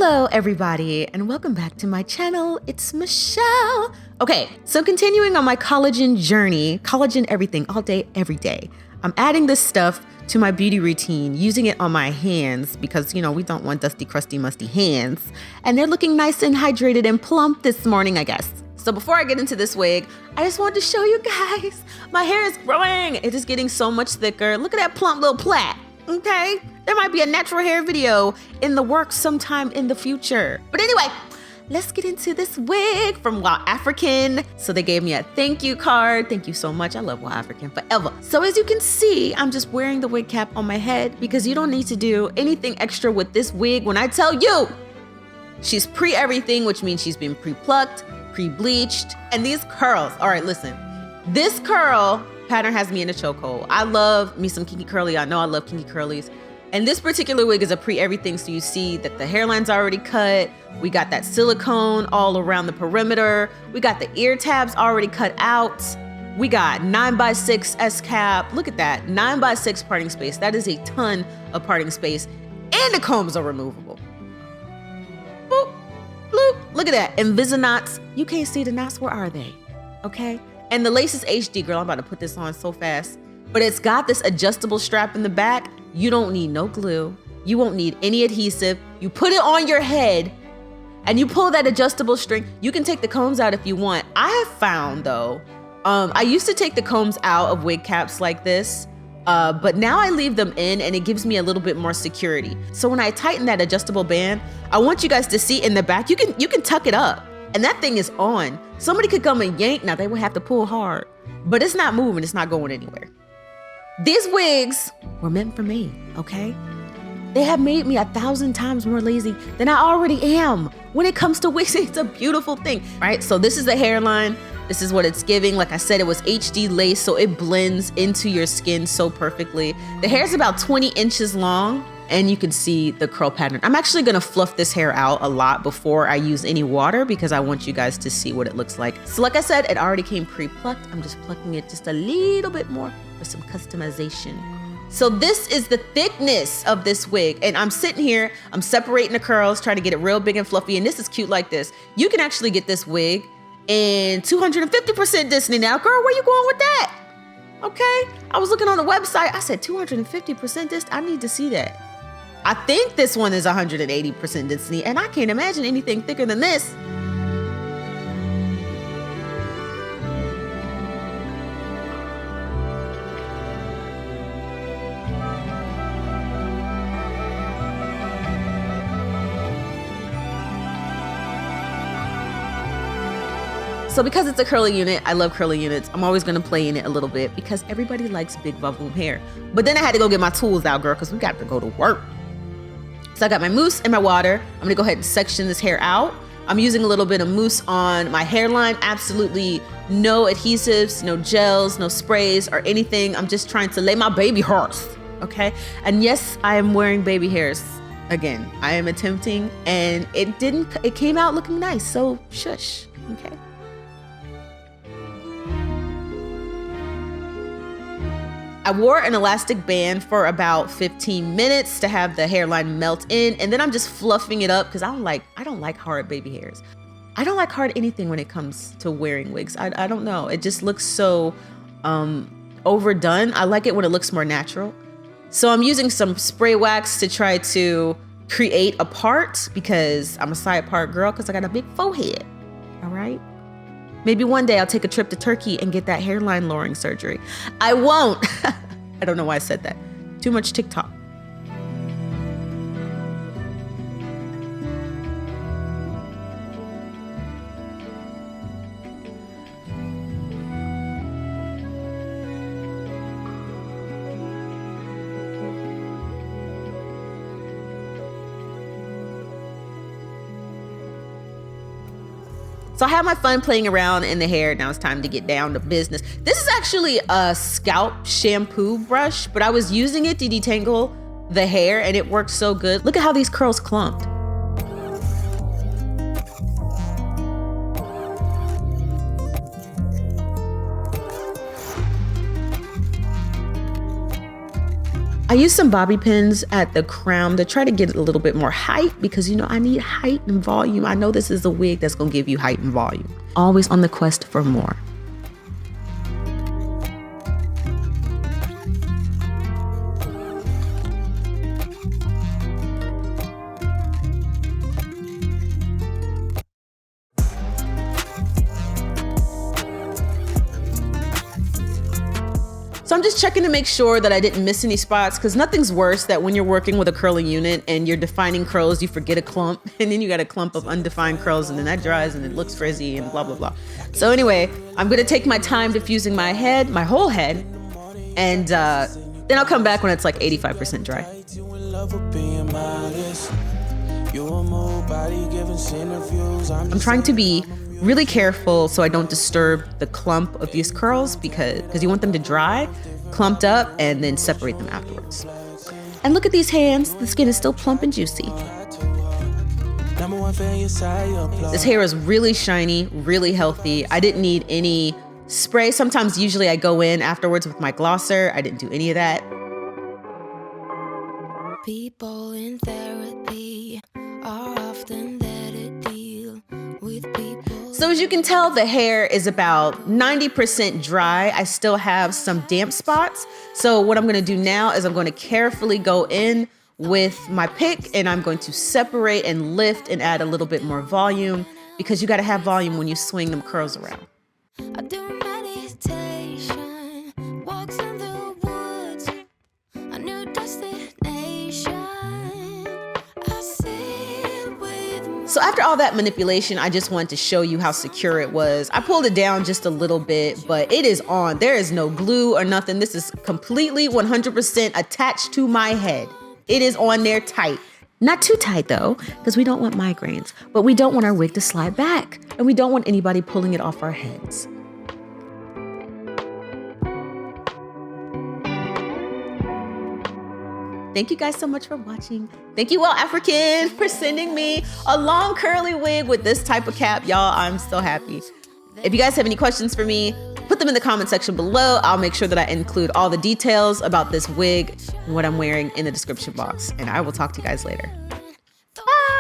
Hello everybody and welcome back to my channel. It's Michelle. Okay, so continuing on my collagen journey, collagen everything, all day, every day. I'm adding this stuff to my beauty routine, using it on my hands because, you know, we don't want dusty, crusty, musty hands. And they're looking nice and hydrated and plump this morning, I guess. So before I get into this wig, I just wanted to show you guys, my hair is growing. It is getting so much thicker. Look at that plump little plait, okay? There might be a natural hair video in the works sometime in the future. But anyway, let's get into this wig from WowAfrican. So they gave me a thank you card. Thank you so much. I love WowAfrican forever. So as you can see, I'm just wearing the wig cap on my head because you don't need to do anything extra with this wig. When I tell you, she's pre-everything, which means she's been pre-plucked, pre-bleached, and these curls. All right, listen, this curl pattern has me in a chokehold. I love me some kinky curly. I know I love kinky curlies. And this particular wig is a pre-everything, so you see that the hairline's already cut. We got that silicone all around the perimeter. We got the ear tabs already cut out. We got 9x6 S cap. Look at that, 9x6 parting space. That is a ton of parting space. And the combs are removable. Boop, bloop. Look at that, Invisalign. You can't see the knots, where are they? Okay, and the lace is HD, girl. I'm about to put this on so fast. But it's got this adjustable strap in the back. You don't need no glue. You won't need any adhesive. You put it on your head and you pull that adjustable string. You can take the combs out if you want. I have found though, I used to take the combs out of wig caps like this, but now I leave them in and it gives me a little bit more security. So when I tighten that adjustable band, I want you guys to see in the back, you can tuck it up and that thing is on. Somebody could come and yank. Now they would have to pull hard, but it's not moving. It's not going anywhere. These wigs were meant for me, okay? They have made me 1,000 times more lazy than I already am. When it comes to wigs, it's a beautiful thing, right? So this is the hairline. This is what it's giving. Like I said, it was HD lace, so it blends into your skin so perfectly. The hair is about 20 inches long, and you can see the curl pattern. I'm actually gonna fluff this hair out a lot before I use any water because I want you guys to see what it looks like. So like I said, it already came pre-plucked. I'm just plucking it just a little bit more for some customization. So this is the thickness of this wig. And I'm sitting here, I'm separating the curls, trying to get it real big and fluffy. And this is cute like this. You can actually get this wig in 250% Disney now. Girl, where you going with that? Okay, I was looking on the website. I said 250% Disney, I need to see that. I think this one is 180% Disney, and I can't imagine anything thicker than this. So because it's a curly unit, I love curly units. I'm always gonna play in it a little bit because everybody likes big volume hair. But then I had to go get my tools out, girl, because we got to go to work. So I got my mousse and my water. I'm gonna go ahead and section this hair out. I'm using a little bit of mousse on my hairline. Absolutely no adhesives, no gels, no sprays or anything. I'm just trying to lay my baby hairs, okay? And yes, I am wearing baby hairs again. I am attempting, and it came out looking nice, so shush, okay? I wore an elastic band for about 15 minutes to have the hairline melt in, and then I'm just fluffing it up because I don't like hard baby hairs. I don't like hard anything when it comes to wearing wigs. I don't know. It just looks so overdone. I like it when it looks more natural. So I'm using some spray wax to try to create a part because I'm a side part girl because I got a big forehead, all right? Maybe one day I'll take a trip to Turkey and get that hairline lowering surgery. I won't. I don't know why I said that. Too much TikTok. So I had my fun playing around in the hair. Now it's time to get down to business. This is actually a scalp shampoo brush, but I was using it to detangle the hair and it worked so good. Look at how these curls clumped. I use some bobby pins at the crown to try to get a little bit more height because, you know, I need height and volume. I know this is a wig that's gonna give you height and volume. Always on the quest for more. So I'm just checking to make sure that I didn't miss any spots, because nothing's worse that when you're working with a curling unit and you're defining curls, you forget a clump, and then you got a clump of undefined curls, and then that dries and it looks frizzy and blah, blah, blah. So anyway, I'm gonna take my time diffusing my head, my whole head, and then I'll come back when it's like 85% dry. I'm trying to be really careful so I don't disturb the clump of these curls because you want them to dry, clumped up, and then separate them afterwards. And look at these hands, the skin is still plump and juicy. This hair is really shiny, really healthy. I didn't need any spray. Sometimes usually I go in afterwards with my glosser. I didn't do any of that. People in therapy are often there to deal with people. So as you can tell, the hair is about 90% dry. I still have some damp spots. So what I'm gonna do now is I'm gonna carefully go in with my pick and I'm going to separate and lift and add a little bit more volume, because you gotta have volume when you swing them curls around. I do meditation, walks in the woods, a new destination. So after all that manipulation, I just wanted to show you how secure it was. I pulled it down just a little bit, but it is on. There is no glue or nothing. This is completely 100% attached to my head. It is on there tight. Not too tight though, because we don't want migraines, but we don't want our wig to slide back, and we don't want anybody pulling it off our heads. Thank you guys so much for watching. Thank you, WowAfrican, for sending me a long curly wig with this type of cap. Y'all, I'm so happy. If you guys have any questions for me, put them in the comment section below. I'll make sure that I include all the details about this wig and what I'm wearing in the description box. And I will talk to you guys later. Bye!